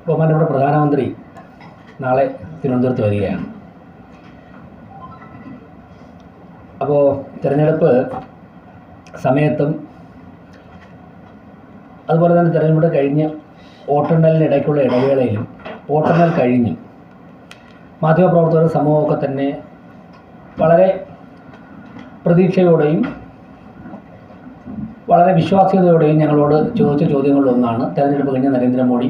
ബഹുമാനപ്പെട്ട പ്രധാനമന്ത്രി നാളെ തിരുവനന്തപുരത്ത് വരികയാണ്. അപ്പോൾ തിരഞ്ഞെടുപ്പ് സമയത്തും അതുപോലെ തന്നെ തിരഞ്ഞെടുപ്പ് കഴിഞ്ഞ് വോട്ടെണ്ണലിനിടയ്ക്കുള്ള ഇടവേളയിലും വോട്ടെണ്ണൽ കഴിഞ്ഞും മാധ്യമപ്രവർത്തകർ സമൂഹമൊക്കെ തന്നെ വളരെ പ്രതീക്ഷയോടെയും വളരെ വിശ്വാസ്യതയോടെയും ഞങ്ങളോട് ചോദിച്ച ചോദ്യങ്ങളിലൊന്നാണ് തെരഞ്ഞെടുപ്പ് കഴിഞ്ഞ് നരേന്ദ്രമോദി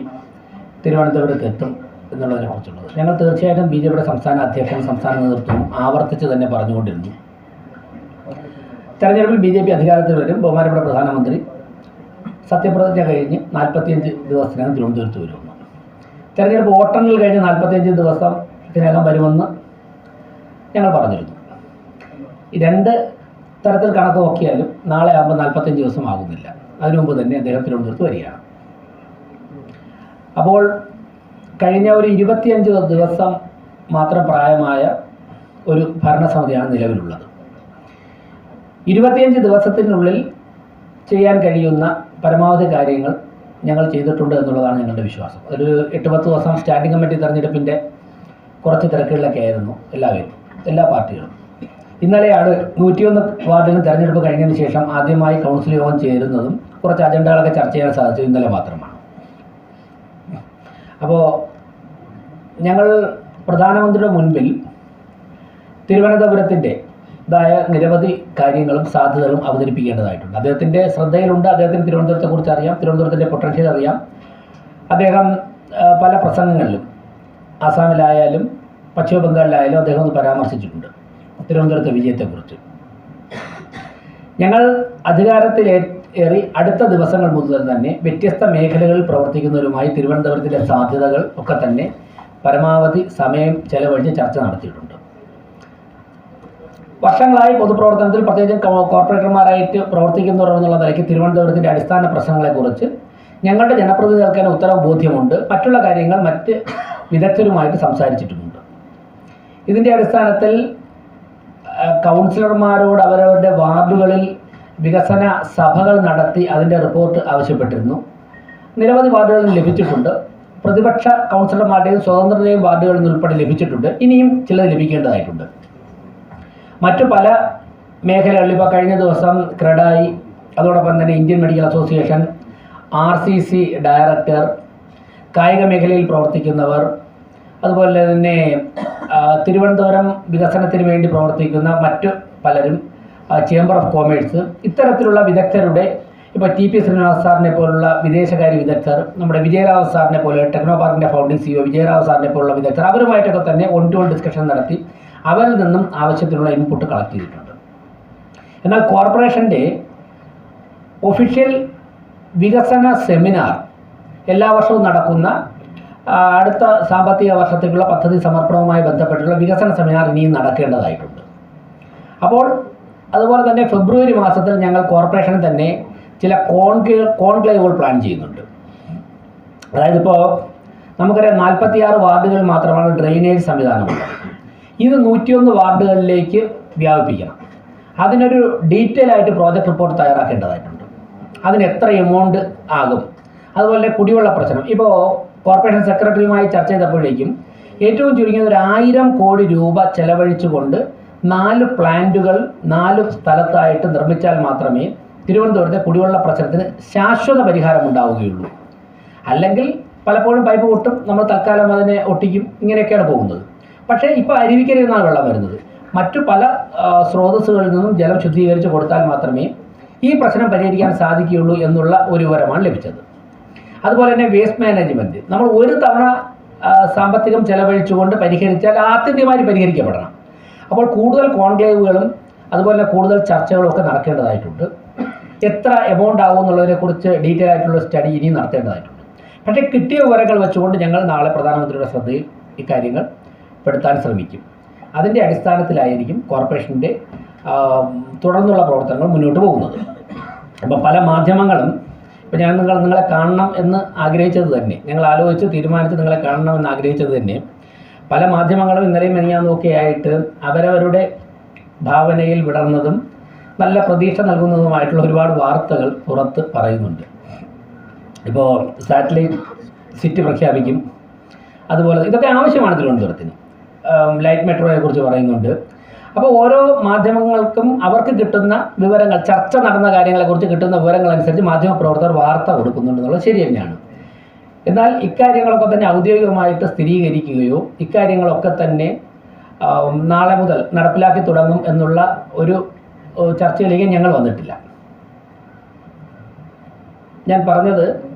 തിരുവനന്തപുരത്ത് എത്തും എന്നുള്ളതിനെക്കുറിച്ചുള്ളത്. ഞങ്ങൾ തീർച്ചയായിട്ടും BJPയുടെ സംസ്ഥാന അധ്യക്ഷൻ സംസ്ഥാന നേതൃത്വവും ആവർത്തിച്ച് തന്നെ പറഞ്ഞുകൊണ്ടിരുന്നു, തെരഞ്ഞെടുപ്പിൽ BJP അധികാരത്തിൽ വരും, ബഹുമാനപ്പെട്ട പ്രധാനമന്ത്രി സത്യപ്രതിജ്ഞ കഴിഞ്ഞ് 45 ദിവസത്തിനകം തിരുവനന്തപുരത്ത് വരുമെന്ന്. തെരഞ്ഞെടുപ്പ് വോട്ടെണ്ണൽ കഴിഞ്ഞ് 45 ദിവസത്തിനകം വരുമെന്ന് ഞങ്ങൾ പറഞ്ഞിരുന്നു. ഈ രണ്ട് തരത്തിൽ കണക്ക് നോക്കിയാലും നാളെ ആകുമ്പോൾ 45 ദിവസം ആകുന്നില്ല. അതിനു മുമ്പ് തന്നെ അദ്ദേഹം തിരുവനന്തപുരത്ത് വരികയാണ്. അപ്പോൾ കഴിഞ്ഞ ഒരു 25 ദിവസം മാത്രം പ്രായമായ ഒരു ഭരണസമിതിയാണ് നിലവിലുള്ളത്. 25 ദിവസത്തിനുള്ളിൽ ചെയ്യാൻ കഴിയുന്ന പരമാവധി കാര്യങ്ങൾ ഞങ്ങൾ ചെയ്തിട്ടുണ്ട് എന്നുള്ളതാണ് ഞങ്ങളുടെ വിശ്വാസം. ഒരു 8-10 ദിവസം സ്റ്റാൻഡിംഗ് കമ്മിറ്റി തെരഞ്ഞെടുപ്പിൻ്റെ കുറച്ച് തിരക്കുകളിലൊക്കെ ആയിരുന്നു എല്ലാ പാർട്ടികളും. ഇന്നലെയാണ് 101 വാർഡിലും തെരഞ്ഞെടുപ്പ് കഴിഞ്ഞതിന് ശേഷം ആദ്യമായി കൗൺസിൽ യോഗം ചേരുന്നതും കുറച്ച് അജണ്ടകളൊക്കെ ചർച്ച ചെയ്യാൻ സാധിച്ചത് ഇന്നലെ മാത്രമാണ്. അപ്പോൾ ഞങ്ങൾ പ്രധാനമന്ത്രിയുടെ മുൻപിൽ തിരുവനന്തപുരത്തിൻ്റെതായ നിരവധി കാര്യങ്ങളും സാധ്യതകളും അവതരിപ്പിക്കേണ്ടതായിട്ടുണ്ട്. അദ്ദേഹത്തിൻ്റെ ശ്രദ്ധയിലുണ്ട്, അദ്ദേഹത്തിന് തിരുവനന്തപുരത്തെക്കുറിച്ച് അറിയാം, തിരുവനന്തപുരത്തിൻ്റെ പൊട്ടൻഷ്യൽ അറിയാം. അദ്ദേഹം പല പ്രസംഗങ്ങളിലും ആസാമിലായാലും പശ്ചിമ ബംഗാളിലായാലും അദ്ദേഹം ഒന്ന് പരാമർശിച്ചിട്ടുണ്ട് തിരുവനന്തപുരത്തെ വിജയത്തെക്കുറിച്ച്. ഞങ്ങൾ അധികാരത്തിലേറി അടുത്ത ദിവസങ്ങൾ മുതൽ തന്നെ വ്യത്യസ്ത മേഖലകളിൽ പ്രവർത്തിക്കുന്നവരുമായി തിരുവനന്തപുരത്തിൻ്റെ സാധ്യതകൾ ഒക്കെ തന്നെ പരമാവധി സമയം ചെലവഴിച്ച് ചർച്ച നടത്തിയിട്ടുണ്ട്. വർഷങ്ങളായി പൊതുപ്രവർത്തനത്തിൽ പ്രത്യേകിച്ചും കോർപ്പറേറ്റർമാരായിട്ട് പ്രവർത്തിക്കുന്നവർ എന്നുള്ള നിലയ്ക്ക് തിരുവനന്തപുരത്തിൻ്റെ അടിസ്ഥാന പ്രശ്നങ്ങളെക്കുറിച്ച് ഞങ്ങളുടെ ജനപ്രതിനിധികൾക്ക് തന്നെ ഉത്തരം ബോധ്യമുണ്ട്. മറ്റുള്ള കാര്യങ്ങൾ മറ്റ് വിദഗ്ധരുമായിട്ട് സംസാരിച്ചിട്ടുമുണ്ട്. ഇതിൻ്റെ അടിസ്ഥാനത്തിൽ കൗൺസിലർമാരോട് അവരവരുടെ വാർഡുകളിൽ വികസന സഭകൾ നടത്തി അതിൻ്റെ റിപ്പോർട്ട് ആവശ്യപ്പെട്ടിരുന്നു. നിരവധി വാർഡുകളിൽ ലഭിച്ചിട്ടുണ്ട്. പ്രതിപക്ഷ കൗൺസിലർമാരുടെയും സ്വതന്ത്രരുടെയും വാർഡുകളിൽ നിന്ന് ഉൾപ്പെടെ ലഭിച്ചിട്ടുണ്ട്. ഇനിയും ചിലത് ലഭിക്കേണ്ടതായിട്ടുണ്ട്. മറ്റു പല മേഖലകളിൽ ഇപ്പോൾ കഴിഞ്ഞ ദിവസം ക്രെഡായി, അതോടൊപ്പം തന്നെ Indian medical association, RCC director, കായിക മേഖലയിൽ പ്രവർത്തിക്കുന്നവർ, അതുപോലെ തന്നെ തിരുവനന്തപുരം വികസനത്തിന് വേണ്ടി പ്രവർത്തിക്കുന്ന മറ്റു പലരും, ചേംബർ ഓഫ് കോമേഴ്സ്, ഇത്തരത്തിലുള്ള വിദഗ്ധരുടെ ഇപ്പോൾ TP ശ്രീനിവാസ് സാറിനെ പോലുള്ള വിദേശകാര്യ വിദഗ്ധർ, നമ്മുടെ വിജയരാഘവ് സാറിനെ പോലെ ടെക്നോ പാർക്കിൻ്റെ ഫൗണ്ടിംഗ് CEO വിജയരാഘവ് സാറിനെ പോലുള്ള വിദഗ്ധർ, അവരുമായിട്ടൊക്കെ തന്നെ 1-to-1 ഡിസ്കഷൻ നടത്തി അവരിൽ നിന്നും ആവശ്യത്തിനുള്ള ഇൻപുട്ട് കളക്ട് ചെയ്തിട്ടുണ്ട്. എന്നാൽ കോർപ്പറേഷൻ്റെ ഒഫീഷ്യൽ വികസന സെമിനാർ എല്ലാ വർഷവും നടക്കുന്ന അടുത്ത സാമ്പത്തിക വർഷത്തേക്കുള്ള പദ്ധതി സമർപ്പണവുമായി ബന്ധപ്പെട്ടുള്ള വികസന സെമിനാർ ഇനിയും നടക്കേണ്ടതായിട്ടുണ്ട്. അപ്പോൾ അതുപോലെ തന്നെ ഫെബ്രുവരി മാസത്തിൽ ഞങ്ങൾ കോർപ്പറേഷനിൽ തന്നെ ചില കോൺക്ലേവുകൾ പ്ലാൻ ചെയ്യുന്നുണ്ട്. അതായത് ഇപ്പോൾ നമുക്കറിയാം 46 വാർഡുകളിൽ മാത്രമാണ് ഡ്രെയിനേജ് സംവിധാനമുള്ളത്. ഇത് 101 വാർഡുകളിലേക്ക് വ്യാപിപ്പിക്കണം. അതിനൊരു ഡീറ്റെയിൽ ആയിട്ട് പ്രോജക്റ്റ് റിപ്പോർട്ട് തയ്യാറാക്കേണ്ടതായിട്ടുണ്ട്. അതിന് എത്ര എമൗണ്ട് ആകും, അതുപോലെ കുടിവെള്ള പ്രശ്നം. ഇപ്പോൾ കോർപ്പറേഷൻ സെക്രട്ടറിയുമായി ചർച്ച ചെയ്തപ്പോഴേക്കും ഏറ്റവും ചുരുങ്ങിയത് ഒരു 1000 കോടി രൂപ ചെലവഴിച്ചുകൊണ്ട് 4 പ്ലാന്റുകൾ 4 സ്ഥലത്തായിട്ട് നിർമ്മിച്ചാൽ മാത്രമേ തിരുവനന്തപുരത്തെ കുടിവെള്ള പ്രശ്നത്തിന് ശാശ്വത പരിഹാരം ഉണ്ടാവുകയുള്ളൂ. അല്ലെങ്കിൽ പലപ്പോഴും പൈപ്പ് പൊട്ടും, നമ്മൾ തൽക്കാലം അതിനെ ഒട്ടിക്കും, ഇങ്ങനെയൊക്കെയാണ് പോകുന്നത്. പക്ഷേ ഇപ്പോൾ അരുവിക്കരയിൽ നിന്നാണ് വെള്ളം വരുന്നത്. മറ്റു പല സ്രോതസ്സുകളിൽ നിന്നും ജലം ശുദ്ധീകരിച്ച് കൊടുത്താൽ മാത്രമേ ഈ പ്രശ്നം പരിഹരിക്കാൻ സാധിക്കുകയുള്ളൂ എന്നുള്ള ഒരു വിവരമാണ് ലഭിച്ചത്. അതുപോലെ തന്നെ വേസ്റ്റ് മാനേജ്മെൻറ്റ് നമ്മൾ ഒരു തവണ സാമ്പത്തികം ചെലവഴിച്ചുകൊണ്ട് പരിഹരിച്ചാൽ ആത്യന്തികമായി പരിഹരിക്കപ്പെടണം. അപ്പോൾ കൂടുതൽ കോൺക്ലേവുകളും അതുപോലെ കൂടുതൽ ചർച്ചകളും ഒക്കെ നടക്കേണ്ടതായിട്ടുണ്ട്. എത്ര എമൗണ്ട് ആകും എന്നുള്ളതിനെക്കുറിച്ച് ഡീറ്റെയിൽ ആയിട്ടുള്ള സ്റ്റഡി ഇനിയും നടത്തേണ്ടതായിട്ടുണ്ട്. പക്ഷേ കിട്ടിയ വിവരങ്ങൾ വെച്ചുകൊണ്ട് ഞങ്ങൾ നാളെ പ്രധാനമന്ത്രിയുടെ ശ്രദ്ധയിൽ ഇക്കാര്യങ്ങൾ പെടുത്താൻ ശ്രമിക്കും. അതിൻ്റെ അടിസ്ഥാനത്തിലായിരിക്കും കോർപ്പറേഷൻ്റെ തുടർന്നുള്ള പ്രവർത്തനങ്ങൾ മുന്നോട്ട് പോകുന്നത്. അപ്പോൾ പല മാധ്യമങ്ങളും ഇപ്പോൾ ഞാൻ നിങ്ങളെ കാണണം എന്ന് ആഗ്രഹിച്ചത് തന്നെ, ഞങ്ങൾ ആലോചിച്ച് തീരുമാനിച്ച് നിങ്ങളെ കാണണം എന്ന് ആഗ്രഹിച്ചത് തന്നെ, പല മാധ്യമങ്ങളും ഇന്നലെയും മെനിഞ്ഞാന്നുമൊക്കെ ആയിട്ട് അവരവരുടെ ഭാവനയിൽ വിടർന്നതും നല്ല പ്രതീക്ഷ നൽകുന്നതുമായിട്ടുള്ള ഒരുപാട് വാർത്തകൾ പുറത്ത് പറയുന്നുണ്ട്. ഇപ്പോൾ സിറ്റി പ്രഖ്യാപിക്കും. അതുപോലെ ഇതൊക്കെ ആവശ്യമാണ് തിരുവനന്തപുരത്തിന്. ലൈറ്റ് മെട്രോയെക്കുറിച്ച് പറയുന്നുണ്ട്. അപ്പോൾ ഓരോ മാധ്യമങ്ങൾക്കും അവർക്ക് കിട്ടുന്ന വിവരങ്ങൾ, ചർച്ച നടന്ന കാര്യങ്ങളെക്കുറിച്ച് കിട്ടുന്ന വിവരങ്ങളനുസരിച്ച് മാധ്യമപ്രവർത്തകർ വാർത്ത കൊടുക്കുന്നുണ്ടെന്നുള്ളത് ശരി തന്നെയാണ്. എന്നാൽ ഇക്കാര്യങ്ങളൊക്കെ തന്നെ ഔദ്യോഗികമായിട്ട് സ്ഥിരീകരിക്കുകയോ ഇക്കാര്യങ്ങളൊക്കെ തന്നെ നാളെ മുതൽ നടപ്പിലാക്കി തുടങ്ങും എന്നുള്ള ഒരു ചർച്ചയിലേക്ക് ഞങ്ങൾ വന്നിട്ടില്ല. ഞാൻ പറഞ്ഞത്,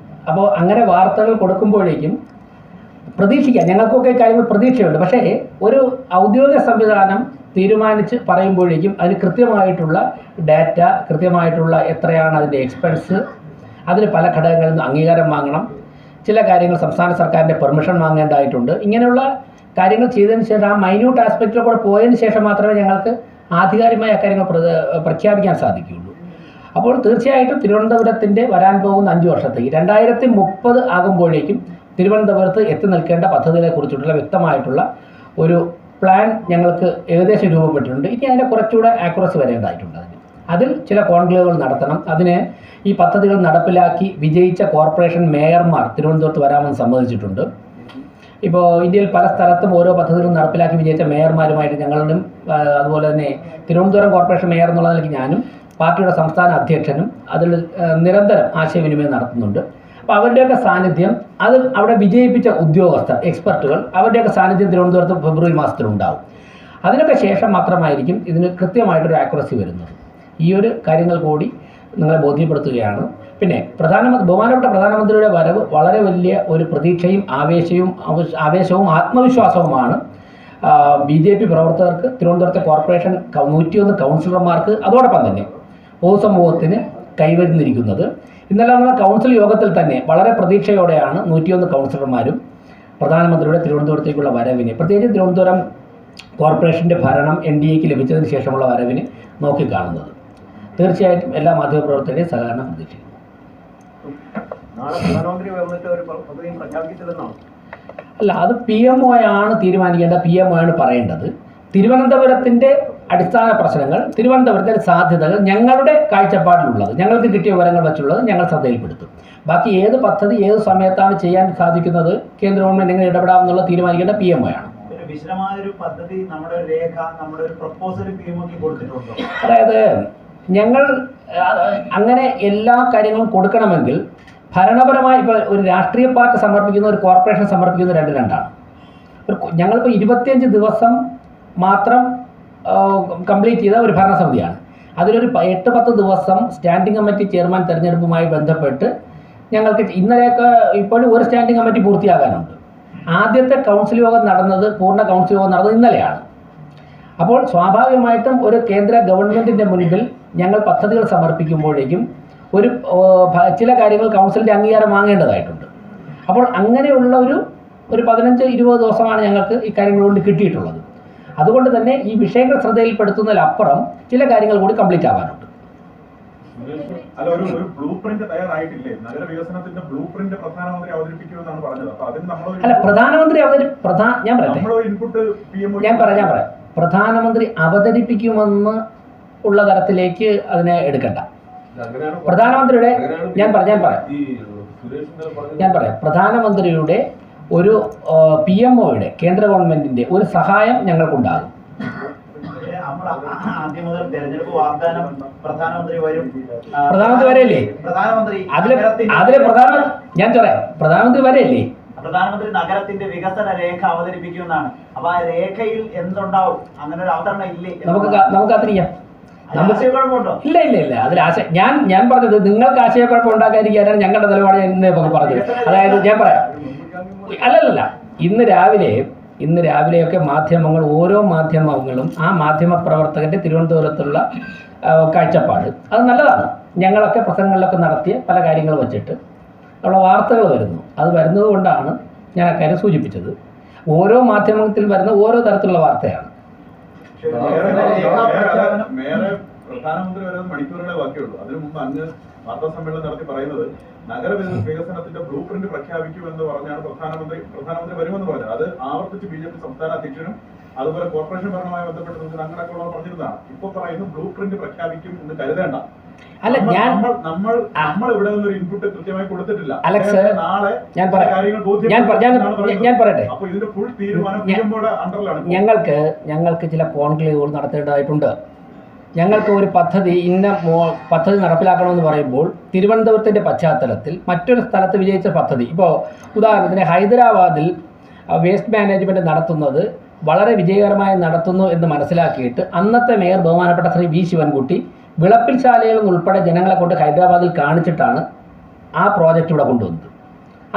അപ്പോൾ അങ്ങനെ വാർത്തകൾ കൊടുക്കുമ്പോഴേക്കും പ്രതീക്ഷിക്കാം, ഞങ്ങൾക്കൊക്കെ കാര്യങ്ങൾ പ്രതീക്ഷയുണ്ട്. പക്ഷേ ഒരു ഔദ്യോഗിക സംവിധാനം തീരുമാനിച്ച് പറയുമ്പോഴേക്കും അതിന് കൃത്യമായിട്ടുള്ള ഡാറ്റ, കൃത്യമായിട്ടുള്ള എത്രയാണ് അതിൻ്റെ എക്സ്പെൻസ്, അതിന് പല ഘടകങ്ങളിൽ നിന്ന് അംഗീകാരം വാങ്ങണം, ചില കാര്യങ്ങൾ സംസ്ഥാന സർക്കാരിൻ്റെ പെർമിഷൻ വാങ്ങേണ്ടതായിട്ടുണ്ട്. ഇങ്ങനെയുള്ള കാര്യങ്ങൾ ചെയ്തതിന് ശേഷം ആ മൈന്യൂട്ട് ആസ്പെക്റ്റിൽ കൂടെ പോയതിന് ശേഷം മാത്രമേ ഞങ്ങൾക്ക് ആധികാരികമായ അക്കാര്യങ്ങൾ പ്രഖ്യാപിക്കാൻ സാധിക്കുകയുള്ളൂ. അപ്പോൾ തീർച്ചയായിട്ടും തിരുവനന്തപുരത്തിൻ്റെ വരാൻ പോകുന്ന 5 വർഷത്തേക്ക് 2030 ആകുമ്പോഴേക്കും തിരുവനന്തപുരത്ത് എത്തി നിൽക്കേണ്ട പദ്ധതികളെക്കുറിച്ചിട്ടുള്ള വ്യക്തമായിട്ടുള്ള ഒരു പ്ലാൻ ഞങ്ങൾക്ക് ഏകദേശം രൂപപ്പെട്ടിട്ടുണ്ട്. ഇനി അതിനെ കുറച്ചുകൂടെ ആക്യുറസി വരേണ്ടതായിട്ടുണ്ട്. അതിൽ ചില കോൺക്ലേവുകൾ നടത്തണം. അതിന് ഈ പദ്ധതികൾ നടപ്പിലാക്കി വിജയിച്ച കോർപ്പറേഷൻ മേയർമാർ തിരുവനന്തപുരത്ത് വരാമെന്ന് സമ്മതിച്ചിട്ടുണ്ട്. ഇപ്പോൾ ഇന്ത്യയിൽ പല സ്ഥലത്തും ഓരോ പദ്ധതികളും നടപ്പിലാക്കി വിജയിച്ച മേയർമാരുമായിട്ട് ഞങ്ങളും അതുപോലെ തന്നെ തിരുവനന്തപുരം കോർപ്പറേഷൻ മേയർ എന്നുള്ള നിലയ്ക്ക് ഞാനും പാർട്ടിയുടെ സംസ്ഥാന അധ്യക്ഷനും അതിൽ നിരന്തരം ആശയവിനിമയം നടത്തുന്നുണ്ട്. അപ്പോൾ അവരുടെയൊക്കെ സാന്നിധ്യം, അത് അവിടെ വിജയിപ്പിച്ച ഉദ്യോഗസ്ഥർ, എക്സ്പെർട്ടുകൾ, അവരുടെയൊക്കെ സാന്നിധ്യം തിരുവനന്തപുരത്ത് ഫെബ്രുവരി മാസത്തിലുണ്ടാവും. അതിനൊക്കെ ശേഷം മാത്രമായിരിക്കും ഇതിന് കൃത്യമായിട്ടൊരു ആക്യുറസി വരുന്നത്. ഈ ഒരു കാര്യങ്ങൾ കൂടി നിങ്ങളെ ബോധ്യപ്പെടുത്തുകയാണ്. പിന്നെ ബഹുമാനപ്പെട്ട പ്രധാനമന്ത്രിയുടെ വരവ് വളരെ വലിയ ഒരു പ്രതീക്ഷയും ആവേശവും ആത്മവിശ്വാസവുമാണ് BJP പ്രവർത്തകർക്ക്, തിരുവനന്തപുരത്തെ കോർപ്പറേഷൻ 101 കൗൺസിലർമാർക്ക്, അതോടൊപ്പം തന്നെ പൊതുസമൂഹത്തിന് കൈവരുന്നിരിക്കുന്നത്. ഇന്നലെ നടന്ന കൗൺസിൽ യോഗത്തിൽ തന്നെ വളരെ പ്രതീക്ഷയോടെയാണ് 101 കൗൺസിലർമാരും പ്രധാനമന്ത്രിയുടെ തിരുവനന്തപുരത്തേക്കുള്ള വരവിന്, പ്രത്യേകിച്ച് തിരുവനന്തപുരം കോർപ്പറേഷൻ്റെ ഭരണം NDAക്ക് ലഭിച്ചതിന് ശേഷമുള്ള വരവിന് നോക്കിക്കാണുന്നത്. തീർച്ചയായിട്ടും എല്ലാ മാധ്യമപ്രവർത്തകരുടെയും സഹകരണം പ്രതീക്ഷിക്കുന്നു. അല്ല, അത് PMO ആണ് തീരുമാനിക്കേണ്ടത്, PMO ആണ് പറയേണ്ടത്. തിരുവനന്തപുരത്തിൻ്റെ അടിസ്ഥാന പ്രശ്നങ്ങൾ, തിരുവനന്തപുരത്തിൻ്റെ സാധ്യതകൾ ഞങ്ങളുടെ കാഴ്ചപ്പാടിലുള്ളത്, ഞങ്ങൾക്ക് കിട്ടിയ വിവരങ്ങൾ വെച്ചുള്ളത് ഞങ്ങൾ ശ്രദ്ധയിൽപ്പെടുത്തും. ബാക്കി ഏത് പദ്ധതി ഏത് സമയത്താണ് ചെയ്യാൻ സാധിക്കുന്നത്, കേന്ദ്ര ഗവൺമെൻറ് എങ്ങനെ ഇടപെടാമെന്നുള്ള തീരുമാനിക്കേണ്ട PMO ആണ്. അതായത് ഞങ്ങൾ അങ്ങനെ എല്ലാ കാര്യങ്ങളും കൊടുക്കണമെങ്കിൽ ഭരണപരമായി ഇപ്പോൾ ഒരു രാഷ്ട്രീയ പാർട്ടി സമർപ്പിക്കുന്ന, ഒരു കോർപ്പറേഷൻ സമർപ്പിക്കുന്ന രണ്ടാണ്. ഞങ്ങളിപ്പോൾ 25 ദിവസം മാത്രം കംപ്ലീറ്റ് ചെയ്ത ഒരു ഭരണസമിതിയാണ്. അതിലൊരു 8-10 ദിവസം സ്റ്റാൻഡിംഗ് കമ്മിറ്റി ചെയർമാൻ തെരഞ്ഞെടുപ്പുമായി ബന്ധപ്പെട്ട് ഞങ്ങൾക്ക് ഇന്നലെയൊക്കെ ഇപ്പോഴും ഒരു സ്റ്റാൻഡിംഗ് കമ്മിറ്റി പൂർത്തിയാകാനുണ്ട്. ആദ്യത്തെ കൗൺസിൽ യോഗം നടന്നത്, പൂർണ്ണ കൗൺസിൽ യോഗം നടന്നത് ഇന്നലെയാണ്. അപ്പോൾ സ്വാഭാവികമായിട്ടും ഒരു കേന്ദ്ര ഗവൺമെൻറ്റിൻ്റെ മുൻപിൽ ഞങ്ങൾ പദ്ധതികൾ സമർപ്പിക്കുമ്പോഴേക്കും ചില കാര്യങ്ങൾ കൗൺസിലിൻ്റെ അംഗീകാരം വാങ്ങേണ്ടതായിട്ടുണ്ട്. അപ്പോൾ അങ്ങനെയുള്ള ഒരു 15-20 ദിവസമാണ് ഞങ്ങൾക്ക് ഈ കാര്യങ്ങൾ കൊണ്ട് കിട്ടിയിട്ടുള്ളത്. അതുകൊണ്ട് തന്നെ ഈ വിഷയങ്ങൾ ശ്രദ്ധയിൽപ്പെടുത്തുന്നതിലപ്പുറം ചില കാര്യങ്ങൾ കൂടി കംപ്ലീറ്റ് ആവാനുണ്ട്. അല്ല, പ്രധാനമന്ത്രി അവതരിപ്പിക്കുമെന്ന് ഉള്ള തരത്തിലേക്ക് അതിനെ എടുക്കണ്ട. പ്രധാനമന്ത്രിയുടെ പ്രധാനമന്ത്രിയുടെ ഒരു PMOയുടെ കേന്ദ്ര ഗവൺമെന്റിന്റെ ഒരു സഹായം ഞങ്ങൾക്കുണ്ടാകും. പ്രധാനമന്ത്രി വരെയല്ലേ? പ്രധാനമന്ത്രി വരെയല്ലേ? പ്രധാനമന്ത്രി നഗരത്തിന്റെ വികസന രേഖ അവതരിപ്പിക്കുമെന്നാണ്. അപ്പൊ ആ രേഖയിൽ എന്തുണ്ടാവും? അങ്ങനെ ഒരു അവതരണം ഇല്ലേ? നമുക്ക് കാത്തിരിക്കാം. ആശയക്കുഴപ്പമുണ്ടോ? ഇല്ല. അതിൽ ഞാൻ പറഞ്ഞത് നിങ്ങൾക്ക് ആശയക്കുഴപ്പം ഉണ്ടാക്കാതിരിക്കാനാണ് ഞങ്ങളുടെ നിലപാട് എന്ന് പറഞ്ഞത്. അതായത് ഞാൻ പറയാം, അല്ലല്ല, ഇന്ന് രാവിലെയൊക്കെ മാധ്യമങ്ങൾ, ഓരോ മാധ്യമങ്ങളും ആ മാധ്യമ പ്രവർത്തകൻ്റെ തിരുവനന്തപുരത്തുള്ള കാഴ്ചപ്പാട് അത് നല്ലതാണ്. ഞങ്ങളൊക്കെ പ്രസംഗങ്ങളിലൊക്കെ നടത്തിയ പല കാര്യങ്ങൾ വച്ചിട്ട് ഉള്ള വാർത്തകൾ വരുന്നു. അത് വരുന്നത് കൊണ്ടാണ് ഞാൻ അക്കാര്യം സൂചിപ്പിച്ചത്. ഓരോ മാധ്യമത്തിൽ വരുന്ന ഓരോ തരത്തിലുള്ള വാർത്തയാണ്. പ്രധാനമന്ത്രി വരുന്നത് മണിക്കൂറുകളെ ബാക്കിയുള്ളൂ. അതിനു മുമ്പ് അങ്ങ് വാർത്താ സമ്മേളനം നടത്തി പറയുന്നത് നഗര വികസനത്തിന്റെ ബ്ലൂ പ്രിന്റ് പ്രഖ്യാപിക്കുമെന്ന് പറഞ്ഞാണ് പ്രധാനമന്ത്രി വരുമെന്ന് പറഞ്ഞത്. അത് ആവർത്തിച്ച് BJP സംസ്ഥാന അധ്യക്ഷനും അതുപോലെ കോർപ്പറേഷൻ ഭരണവുമായി ബന്ധപ്പെട്ട് നമുക്ക് അങ്ങനെയൊക്കെയുള്ളവർ പറഞ്ഞിരുന്നതാണ്. ഇപ്പൊ പറയുന്നു ബ്ലൂ പ്രിന്റ് പ്രഖ്യാപിക്കും എന്ന് കരുതേണ്ട. അല്ല, നമ്മൾ ഇവിടെ നിന്നൊരു ഇൻപുട്ട് കൃത്യമായി കൊടുത്തിട്ടില്ല. അലക്സ്, നാളെ ഞാൻ പറയട്ടെ, അപ്പോൾ ഇതിന്റെ ഫുൾ തീരുമാനം അണ്ടറിലാണ്. ഞങ്ങൾക്ക് ചില കോൺക്ലേവുകൾ നടത്തേണ്ടതായിട്ടുണ്ട്. ഞങ്ങൾക്ക് ഒരു പദ്ധതി പദ്ധതി നടപ്പിലാക്കണമെന്ന് പറയുമ്പോൾ തിരുവനന്തപുരത്തിൻ്റെ പശ്ചാത്തലത്തിൽ മറ്റൊരു സ്ഥലത്ത് വിജയിച്ച പദ്ധതി, ഇപ്പോൾ ഉദാഹരണത്തിന് ഹൈദരാബാദിൽ വേസ്റ്റ് മാനേജ്മെൻറ്റ് നടത്തുന്നത് വളരെ വിജയകരമായി നടത്തുന്നു എന്ന് മനസ്സിലാക്കിയിട്ട് അന്നത്തെ മേയർ ബഹുമാനപ്പെട്ട ശ്രീ വി ശിവൻകുട്ടി വിളപ്പിൽ ശാലകളിൽ ഉൾപ്പെടെ ജനങ്ങളെ കൊണ്ട് ഹൈദരാബാദിൽ കാണിച്ചിട്ടാണ് ആ പ്രോജക്റ്റ് ഇവിടെ കൊണ്ടുവന്നത്.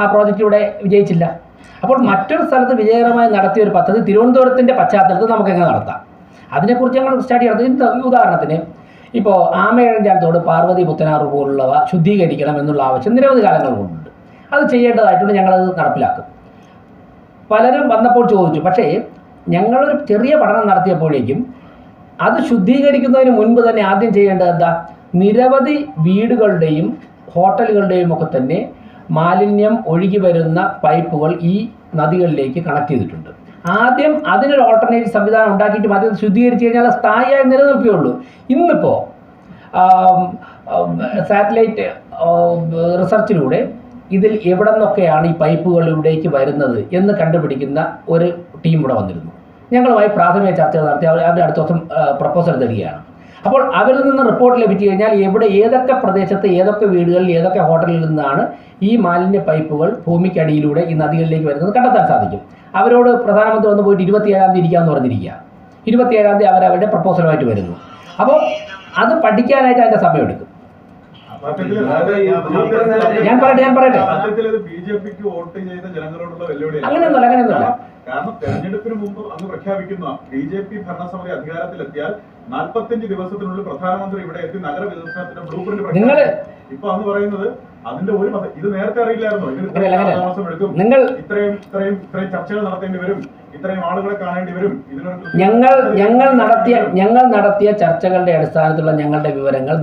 ആ പ്രോജക്റ്റ് ഇവിടെ വിജയിച്ചില്ല. അപ്പോൾ മറ്റൊരു സ്ഥലത്ത് വിജയകരമായി നടത്തിയ ഒരു പദ്ധതി തിരുവനന്തപുരത്തിൻ്റെ പശ്ചാത്തലത്തിൽ നമുക്കെങ്ങനെ നടത്താം? അതിനെക്കുറിച്ച് ഞങ്ങൾ സ്റ്റഡി നടത്തി. ഉദാഹരണത്തിന് ഇപ്പോൾ ആമയഴഞ്ചാൻ പാർവതി പുത്തനാറ് പോലുള്ളവ ശുദ്ധീകരിക്കണം എന്നുള്ള ആവശ്യം നിരവധി കാലങ്ങൾ കൊണ്ടുണ്ട്. അത് ചെയ്യേണ്ടതായിട്ടുണ്ട്. ഞങ്ങളത് നടപ്പിലാക്കും. പലരും വന്നപ്പോൾ ചോദിച്ചു. പക്ഷേ ഞങ്ങളൊരു ചെറിയ പഠനം നടത്തിയപ്പോഴേക്കും അത് ശുദ്ധീകരിക്കുന്നതിന് മുൻപ് തന്നെ ആദ്യം ചെയ്യേണ്ടത് എന്താ? നിരവധി വീടുകളുടെയും ഹോട്ടലുകളുടെയും ഒക്കെ തന്നെ മാലിന്യം ഒഴുകി വരുന്ന പൈപ്പുകൾ ഈ നദികളിലേക്ക് കണക്ട് ചെയ്തിട്ടുണ്ട്. ആദ്യം അതിനൊരു ഓൾട്ടർനേറ്റീവ് സംവിധാനം ഉണ്ടാക്കിയിട്ട് മതി ശുദ്ധീകരിച്ച് കഴിഞ്ഞാൽ സ്ഥായിയായി നിലനിൽക്കുകയുള്ളൂ. ഇന്നിപ്പോൾ സാറ്റലൈറ്റ് റിസർച്ചിലൂടെ ഇതിൽ എവിടെ നിന്നൊക്കെയാണ് ഈ പൈപ്പുകൾ ഇവിടേക്ക് വരുന്നത് എന്ന് കണ്ടുപിടിക്കുന്ന ഒരു ടീം ഇവിടെ വന്നിരുന്നു. ഞങ്ങളുമായി പ്രാഥമിക ചർച്ചകൾ നടത്തി അവരുടെ അടുത്ത ദിവസം പ്രപ്പോസൽ തരികയാണ്. അപ്പോൾ അവരിൽ നിന്ന് റിപ്പോർട്ട് ലഭിച്ചു കഴിഞ്ഞാൽ ഏതൊക്കെ പ്രദേശത്ത് ഏതൊക്കെ വീടുകളിൽ ഏതൊക്കെ ഹോട്ടലിൽ നിന്നാണ് ഈ മാലിന്യ പൈപ്പുകൾ ഭൂമിക്കടിയിലൂടെ ഈ നദികളിലേക്ക് വരുന്നത് കണ്ടെത്താൻ സാധിക്കും. അവരോട് പ്രധാനമന്ത്രി വന്ന് പോയിട്ട് 27-ാം തീയതി ഇരിക്കാമെന്ന് പറഞ്ഞിരിക്കുക. 27-ാം തീയതി അവരുടെ പ്രപ്പോസലുമായിട്ട് വരുന്നു. അപ്പോൾ അത് പഠിക്കാനായിട്ട് അതിൻ്റെ സമയമെടുക്കും. ഞാൻ പറയട്ടെ അങ്ങനെയൊന്നുമല്ല. കാരണം തെരഞ്ഞെടുപ്പിന് മുമ്പ് അന്ന് പ്രഖ്യാപിക്കുന്ന BJP ഭരണസമിതി അധികാരത്തിലെത്തിയാൽ 45 ദിവസത്തിനുള്ളിൽ പ്രധാനമന്ത്രി ഇവിടെ എത്തി നഗരവികസനത്തിന്റെ ബ്ലൂ പ്രിന്റ് പ്രഖ്യാപിച്ചു. ഇപ്പൊ അന്ന് പറയുന്നത് അതിന്റെ ഒരു ഇത് നേരത്തെ അറിയില്ലായിരുന്നു. ഇതിന് താമസം എടുക്കും, ഇത്രയും ചർച്ചകൾ നടത്തേണ്ടി വരും, ഇത്രയും ആളുകളെ കാണേണ്ടി വരും. ഞങ്ങൾ നടത്തിയ ചർച്ചകളുടെ അടിസ്ഥാനത്തിലുള്ള ഞങ്ങളുടെ വിവരങ്ങൾ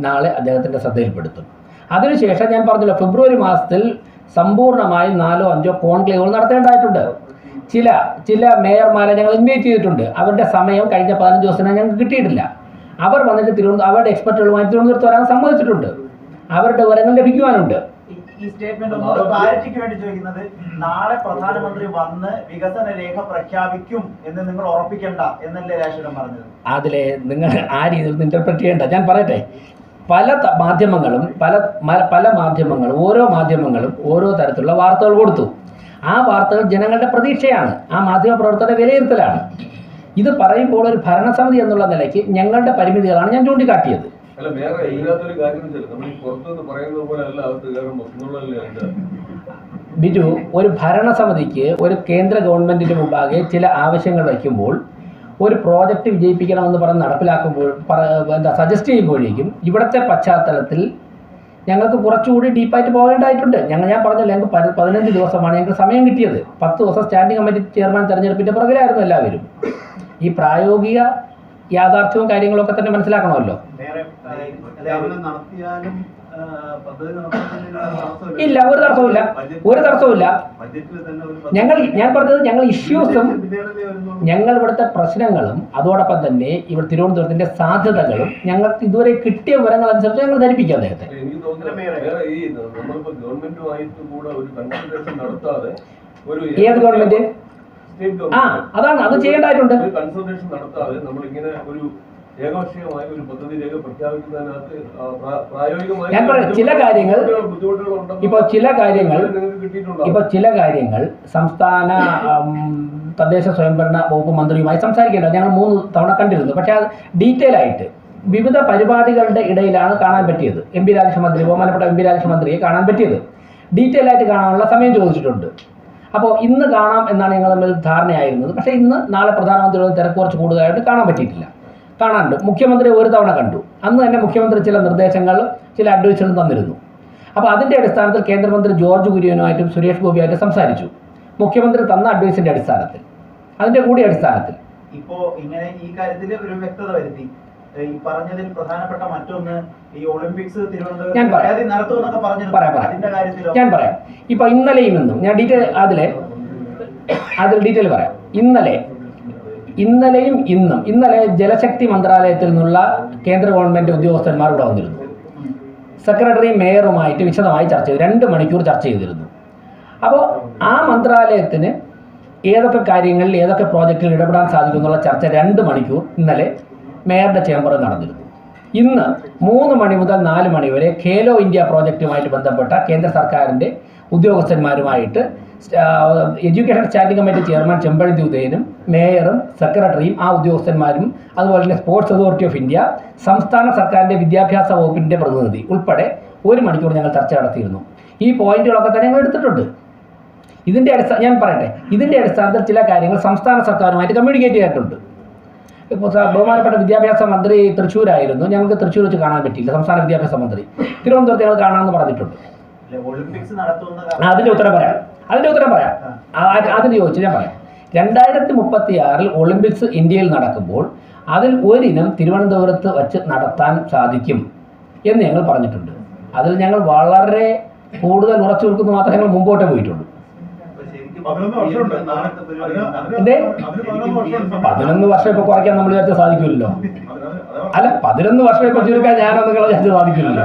നാളെ അദ്ദേഹത്തിന്റെ ശ്രദ്ധയിൽപ്പെടുത്തും. അതിനുശേഷം ഞാൻ പറഞ്ഞല്ലോ, ഫെബ്രുവരി മാസത്തിൽ സമ്പൂർണ്ണമായും 4-5 കോൺക്ലേവുകൾ നടത്തേണ്ടതായിട്ടുണ്ട്. ചില മേയർമാരെ ഞങ്ങൾ ഇൻവൈറ്റ് ചെയ്തിട്ടുണ്ട്. അവരുടെ സമയം കഴിഞ്ഞ 15 ദിവസത്തിന് ഞങ്ങൾക്ക് കിട്ടിയിട്ടില്ല. അവർ വന്നിട്ട് അവരുടെ എക്സ്പെർട്ടുകളുമായി തിരുവനന്തപുരത്ത് വരാൻ സമ്മതിച്ചിട്ടുണ്ട്. അവരുടെ വിവരങ്ങൾ ലഭിക്കുവാനുണ്ട്. ഈ സ്റ്റേറ്റ്മെന്റ് ഒന്നുകൂടെ ക്ലാരിറ്റിക്ക് വേണ്ടി ചോദിക്കുന്നത്, നാളെ പ്രധാനമന്ത്രി വന്ന് വികസന രേഖ പ്രഖ്യാപിക്കും എന്ന് നിങ്ങൾ ഉറപ്പിക്കണ്ട എന്നല്ലേ രാഷ്ട്രീയം പറഞ്ഞത്? അതിലെ നിങ്ങൾ ആ രീതിയിൽ ഇന്റർപ്രറ്റ് ചെയ്യേണ്ട. ഞാൻ പറയട്ടെ, പല മാധ്യമങ്ങളും ഓരോ മാധ്യമങ്ങളും ഓരോ തരത്തിലുള്ള വാർത്തകൾ കൊടുത്തു. ആ വാർത്തകൾ ജനങ്ങളുടെ പ്രതീക്ഷയാണ്, ആ മാധ്യമ പ്രവർത്തകരുടെ വിലയിരുത്തലാണ്. ഇത് പറയുമ്പോൾ ഒരു ഭരണസമിതി എന്നുള്ള നിലയ്ക്ക് ഞങ്ങളുടെ പരിമിതികളാണ് ഞാൻ ചൂണ്ടിക്കാട്ടിയത്. ബിജു, ഒരു ഭരണസമിതിക്ക് ഒരു കേന്ദ്ര ഗവൺമെന്റിന് മുമ്പാകെ ചില ആവശ്യങ്ങൾ വയ്ക്കുമ്പോൾ, ഒരു പ്രോജക്റ്റ് വിജയിപ്പിക്കണമെന്ന് പറഞ്ഞ് നടപ്പിലാക്കുമ്പോൾ സജസ്റ്റ് ചെയ്യുമ്പോഴേക്കും ഇവിടുത്തെ പശ്ചാത്തലത്തിൽ ഞങ്ങൾക്ക് കുറച്ചുകൂടി ഡീപ്പായിട്ട് പോകേണ്ടതായിട്ടുണ്ട്. ഞാൻ പറഞ്ഞല്ലോ, ഞങ്ങൾക്ക് 15 ദിവസമാണ് ഞങ്ങൾക്ക് സമയം കിട്ടിയത്. 10 ദിവസം സ്റ്റാൻഡിംഗ് കമ്മിറ്റി ചെയർമാൻ തെരഞ്ഞെടുപ്പിൻ്റെ പുറകിലായിരുന്നു എല്ലാവരും. ഈ പ്രായോഗിക യാഥാർത്ഥ്യവും കാര്യങ്ങളൊക്കെ തന്നെ മനസ്സിലാക്കണമല്ലോ. ഇല്ല, ഒരു തടസ്സവുമില്ല. ഞാൻ പറഞ്ഞത് ഞങ്ങൾ ഇഷ്യൂസും ഇവിടുത്തെ പ്രശ്നങ്ങളും അതോടൊപ്പം തന്നെ ഇവിടെ തിരുവനന്തപുരത്തിന്റെ സാധ്യതകളും ഞങ്ങൾക്ക് ഇതുവരെ കിട്ടിയ വിവരങ്ങൾ അനുസരിച്ച് ഞങ്ങൾ ധരിപ്പിക്കാം അദ്ദേഹത്തെ. ഏത് ഗവൺമെന്റ്? അതാണ്, അത് ചെയ്യേണ്ടതായിട്ടുണ്ട്. ഞാൻ പറയാം, ചില കാര്യങ്ങൾ സംസ്ഥാന തദ്ദേശ സ്വയംഭരണ വകുപ്പ് മന്ത്രിയുമായി സംസാരിക്കേണ്ടത് ഞങ്ങൾ 3 തവണ കണ്ടിരുന്നു. പക്ഷേ അത് ഡീറ്റെയിൽ ആയിട്ട് വിവിധ പരിപാടികളുടെ ഇടയിലാണ് കാണാൻ പറ്റിയത്. ബഹുമാനപ്പെട്ട എം പി രാജേഷ് കാണാൻ പറ്റിയത്. ഡീറ്റെയിൽ ആയിട്ട് കാണാനുള്ള സമയം ചോദിച്ചിട്ടുണ്ട്. അപ്പോൾ ഇന്ന് കാണാം എന്നാണ് ഞങ്ങൾ തമ്മിൽ ധാരണയായിരുന്നത്. പക്ഷേ നാളെ പ്രധാനമന്ത്രിയുടെ തിരക്ക് കുറച്ച് കൂടുതലായിട്ട് കാണാൻ പറ്റിയിട്ടില്ല. കാണാനുണ്ട്. മുഖ്യമന്ത്രി ഒരു തവണ കണ്ടു. അന്ന് തന്നെ മുഖ്യമന്ത്രി ചില നിർദ്ദേശങ്ങളും ചില അഡ്വൈസുകളും തന്നിരുന്നു. അപ്പോൾ അതിൻ്റെ അടിസ്ഥാനത്തിൽ കേന്ദ്രമന്ത്രി ജോർജ് കുര്യനുമായിട്ടും സുരേഷ് ഗോപിയായിട്ടും സംസാരിച്ചു. മുഖ്യമന്ത്രി തന്ന അഡ്വൈസിൻ്റെ അടിസ്ഥാനത്തിൽ, അതിൻ്റെ കൂടി അടിസ്ഥാനത്തിൽ. ഇപ്പോൾ ഇങ്ങനെ ഈ കാര്യത്തിൽ ഒരു വ്യക്തത വരുത്തി. ഈ പറഞ്ഞതിൽ പ്രധാനപ്പെട്ട മറ്റൊന്ന്, ഈ ഒളിമ്പിക്സ് തിരുവനന്തപുരത്ത് നടത്തുമെന്നൊക്കെ പറഞ്ഞു. അതിന്റെ കാര്യത്തിലോ? ഞാൻ പറയാം. ഇപ്പോൾ ഇന്നലെയും ഇന്നും ഞാൻ ഡീറ്റെയിൽ പറയാം. ഇന്നലെയും ഇന്നും. ഇന്നലെ ജലശക്തി മന്ത്രാലയത്തിൽ നിന്നുള്ള കേന്ദ്ര ഗവൺമെന്റ് ഉദ്യോഗസ്ഥന്മാർ ഇവിടെ വന്നിരുന്നു. സെക്രട്ടറിയും മേയറുമായിട്ട് വിശദമായി ചർച്ച ചെയ്തു. 2 മണിക്കൂർ ചർച്ച ചെയ്തിരുന്നു. അപ്പോൾ ആ മന്ത്രാലയത്തിന് ഏതൊക്കെ കാര്യങ്ങളിൽ ഏതൊക്കെ പ്രോജക്റ്റുകൾ ഇടപെടാൻ സാധിക്കും എന്നുള്ള ചർച്ച 2 മണിക്കൂർ ഇന്നലെ മേയറുടെ ചേംബറിൽ നടന്നിരുന്നു. ഇന്ന് 3 മണി മുതൽ 4 മണി വരെ ഖേലോ ഇന്ത്യ പ്രോജക്റ്റുമായിട്ട് ബന്ധപ്പെട്ട കേന്ദ്ര സർക്കാരിൻ്റെ ഉദ്യോഗസ്ഥന്മാരുമായിട്ട് education standing committee chairman Chempazhanthi ഉദയനും മേയറും സെക്രട്ടറിയും ആ ഉദ്യോഗസ്ഥന്മാരും അതുപോലെ തന്നെ സ്പോർട്സ് അതോറിറ്റി ഓഫ് ഇന്ത്യ, സംസ്ഥാന സർക്കാരിൻ്റെ വിദ്യാഭ്യാസ വകുപ്പിൻ്റെ പ്രതിനിധി ഉൾപ്പെടെ 1 മണിക്കൂർ ഞങ്ങൾ ചർച്ച നടത്തിയിരുന്നു. ഈ പോയിന്റുകളൊക്കെ തന്നെ ഞങ്ങൾ എടുത്തിട്ടുണ്ട്. ഇതിൻ്റെ ഞാൻ പറയട്ടെ, ഇതിൻ്റെ അടിസ്ഥാനത്തിൽ ചില കാര്യങ്ങൾ സംസ്ഥാന സർക്കാരുമായിട്ട് കമ്മ്യൂണിക്കേറ്റ് ചെയ്തിട്ടുണ്ട്. ഇപ്പോൾ ബഹുമാനപ്പെട്ട വിദ്യാഭ്യാസ മന്ത്രി തൃശ്ശൂരായിരുന്നു, ഞങ്ങൾക്ക് തൃശ്ശൂർ വെച്ച് കാണാൻ പറ്റിയില്ല. സംസ്ഥാന വിദ്യാഭ്യാസ മന്ത്രി തിരുവനന്തപുരത്ത് ഞങ്ങൾ കാണാമെന്ന് പറഞ്ഞിട്ടുണ്ട്. അതിൻ്റെ ഉത്തരം പറയാം. അതിന് ചോദിച്ചു ഞാൻ പറയാം. 2036 ഒളിമ്പിക്സ് ഇന്ത്യയിൽ നടക്കുമ്പോൾ അതിൽ ഒരിനം തിരുവനന്തപുരത്ത് വച്ച് നടത്താൻ സാധിക്കും എന്ന് ഞങ്ങൾ പറഞ്ഞിട്ടുണ്ട്. അതിൽ ഞങ്ങൾ വളരെ കൂടുതൽ ഉറച്ചു നിൽക്കുന്ന മാത്രമേ ഞങ്ങൾ മുമ്പോട്ടേ പോയിട്ടുള്ളൂ. 11 വർഷം ഇപ്പോൾ കുറയ്ക്കാൻ നമ്മൾ വിചാരിച്ചാൽ സാധിക്കില്ലല്ലോ. അല്ല, 11 വർഷം ഇപ്പോൾ ചുരുക്കാൻ ഞാനൊന്നും നിങ്ങൾ വിചാരിച്ചാൽ സാധിക്കില്ലല്ലോ.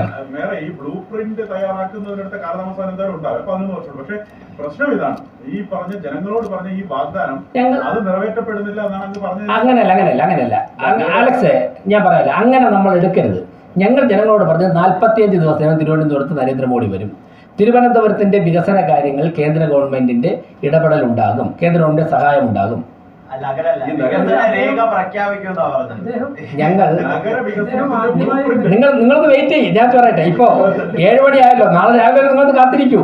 ഈ ബ്ലൂ പ്രിന്റ് തയ്യാറാക്കുന്നതിനടുത്ത കാലതാമസം എന്തായാലും ഉണ്ടാവും. 11 വർഷം. പക്ഷേ പ്രശ്നം ഇതാണ്, ഈ പറഞ്ഞ ജനങ്ങളോട് പറഞ്ഞ ഈ വാഗ്ദാനം അത് നിറവേറ്റപ്പെടുന്നില്ല എന്നാണ് അങ്ങ് പറഞ്ഞത്. അങ്ങനെയല്ല അലക്സേ, ഞാൻ പറയാല്ല, അങ്ങനെ നമ്മൾ എടുക്കരുത്. ഞങ്ങൾ ജനങ്ങളോട് പറഞ്ഞത് 45 ദിവസത്തിനകം തിരുവനന്തപുരത്ത് നരേന്ദ്രമോദി വരും. തിരുവനന്തപുരത്തിന്റെ വികസന കാര്യങ്ങൾ കേന്ദ്ര ഗവൺമെന്റിന്റെ ഇടപെടൽ ഉണ്ടാകും, കേന്ദ്ര ഗവൺമെന്റിന്റെ സഹായം ഉണ്ടാകും. നിങ്ങളൊന്ന് വെയിറ്റ് ചെയ്യും. ഞാൻ പറയട്ടെ, ഇപ്പോ 7 മണി ആയല്ലോ, നാളെ രാവിലെ നിങ്ങളൊന്ന് കാത്തിരിക്കൂ.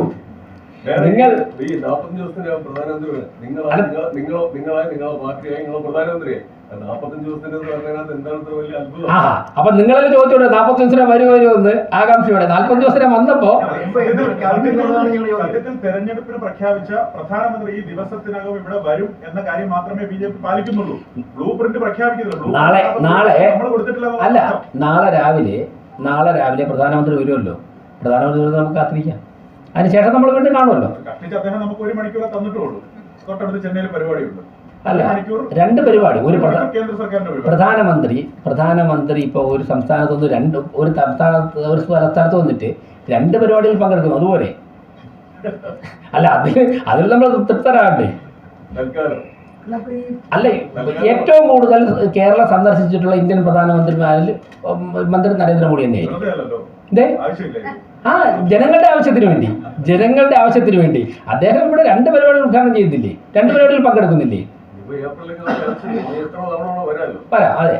നിങ്ങൾ അപ്പൊ നിങ്ങളെല്ലാം ചോദിച്ചോട്ടെ 45 ദിവസം വരുമോ എന്ന് ആകാംക്ഷയോടെ. 45 ദിവസം വന്നപ്പോ തെരഞ്ഞെടുപ്പിന് പ്രഖ്യാപിച്ച പ്രധാനമന്ത്രി ഈ ദിവസത്തിനകം ഇവിടെ വരും എന്ന കാര്യം മാത്രമേ BJP പാലിക്കുന്നുള്ളൂ. ബ്ലൂ പ്രിന്റ് പ്രഖ്യാപിക്കുന്നുള്ളൂ. നാളെ രാവിലെ പ്രധാനമന്ത്രി വരുമല്ലോ. പ്രധാനമന്ത്രി നമുക്ക് കാത്തിരിക്കാം. അതിനുശേഷം നമ്മൾ വീണ്ടും കാണുമല്ലോ. അദ്ദേഹം നമുക്ക് 1 മണിക്കൂർ തന്നിട്ടുള്ളൂ. തൊട്ടടുത്ത് ചെന്നൈയിൽ പരിപാടിയുണ്ട്. അല്ല, 2 പരിപാടി. ഒരു പ്രധാനമന്ത്രി ഇപ്പോൾ ഒരു സംസ്ഥാനത്തുനിന്ന് ഒരു സ്ഥലത്ത് വന്നിട്ട് 2 പരിപാടിയിൽ പങ്കെടുക്കുന്നു. അതുപോലെ അല്ല, അതിൽ നമ്മൾ തൃപ്തരാകണ്ടേ? അല്ല, ഏറ്റവും കൂടുതൽ കേരളം സന്ദർശിച്ചിട്ടുള്ള ഇന്ത്യൻ പ്രധാനമന്ത്രിമാരിൽ മന്ത്രി നരേന്ദ്രമോദി തന്നെയായിരുന്നു. ജനങ്ങളുടെ ആവശ്യത്തിന് വേണ്ടി അദ്ദേഹം ഇവിടെ 2 പരിപാടികൾ ഉദ്ഘാടനം ചെയ്യുന്നില്ലേ? 2 പരിപാടിയിൽ പങ്കെടുക്കുന്നില്ലേ? പറയാം. അതെ,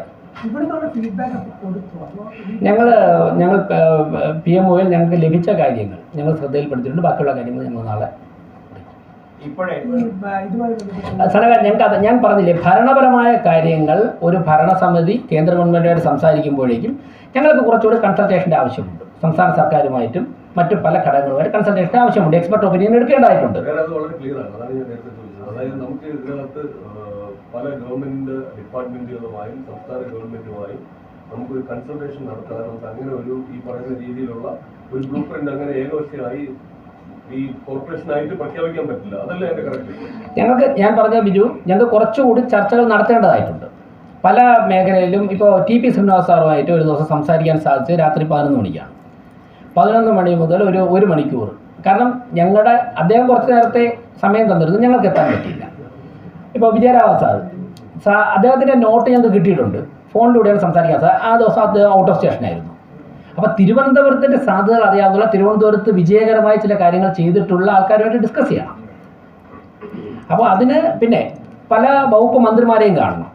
ഞങ്ങൾ PMOയിൽ ഞങ്ങൾക്ക് ലഭിച്ച കാര്യങ്ങൾ ഞങ്ങൾ ശ്രദ്ധയിൽപ്പെടുത്തിയിട്ടുണ്ട്. ബാക്കിയുള്ള കാര്യങ്ങൾ ഞങ്ങൾ നാളെ ഞാൻ പറഞ്ഞില്ലേ, ഭരണപരമായ കാര്യങ്ങൾ ഒരു ഭരണസമിതി കേന്ദ്ര ഗവൺമെന്റുമായിട്ട് സംസാരിക്കുമ്പോഴേക്കും ഞങ്ങൾക്ക് കുറച്ചുകൂടി കൺസൾട്ടേഷൻ്റെ ആവശ്യമുണ്ട്. സംസ്ഥാന സർക്കാരുമായിട്ടും മറ്റു പല ഘടകങ്ങളുമായിട്ട് കൺസൾട്ടേഷൻ്റെ ആവശ്യമുണ്ട്. എക്സ്പെർട്ട് ഒപ്പീനിയൻ എടുക്കേണ്ടതായിട്ടുണ്ട്. അതായത് നമുക്ക് ഇതിനകത്ത് പല ഗവൺമെന്റ് ഡിപ്പാർട്ട്മെന്റുകളുമായും സംസ്ഥാന ഗവൺമെന്റുമായും നമുക്കൊരു കൺസൾട്ടേഷൻ നടത്താൻ നമുക്ക് അങ്ങനെ ഈ പറയുന്ന രീതിയിലുള്ള ഒരു ബ്ലൂ പ്രിന്റ് അങ്ങനെ ഏകപക്ഷീയമായി ഈ കോർപ്പറേഷനായിട്ട് പ്രഖ്യാപിക്കാൻ പറ്റില്ല. അതല്ല എന്റെ കറക്റ്റ്. ഞാൻ പറഞ്ഞ ബിജു, ഞങ്ങൾക്ക് കുറച്ചുകൂടി ചർച്ചകൾ നടത്തേണ്ടതായിട്ടുണ്ട്. പല മേഖലയിലും ഇപ്പോൾ TP ശ്രീനിവാസ് സാറുമായിട്ട് ഒരു ദിവസം സംസാരിക്കാൻ സാധിച്ചത് രാത്രി 11 മണിക്കാണ്. 11 മണി മുതൽ 1 മണിക്കൂർ. കാരണം അദ്ദേഹം കുറച്ച് നേരത്തെ സമയം തന്നിരുന്നു, ഞങ്ങൾക്ക് എത്താൻ പറ്റിയില്ല. ഇപ്പോൾ വിജയരാഘവ സാർ അദ്ദേഹത്തിൻ്റെ നോട്ട് ഞങ്ങൾക്ക് കിട്ടിയിട്ടുണ്ട്. ഫോണിലൂടെയാണ് സംസാരിക്കാൻ സാർ. ആ ദിവസം അദ്ദേഹം ഔട്ട് ഓഫ് സ്റ്റേഷനായിരുന്നു. അപ്പോൾ തിരുവനന്തപുരത്തിൻ്റെ സാധ്യതകൾ അറിയാവുന്ന, തിരുവനന്തപുരത്ത് വിജയകരമായ ചില കാര്യങ്ങൾ ചെയ്തിട്ടുള്ള ആൾക്കാരുമായിട്ട് ഡിസ്കസ് ചെയ്യണം. അപ്പോൾ അതിന് പിന്നെ പല വകുപ്പ് മന്ത്രിമാരെയും കാണണം.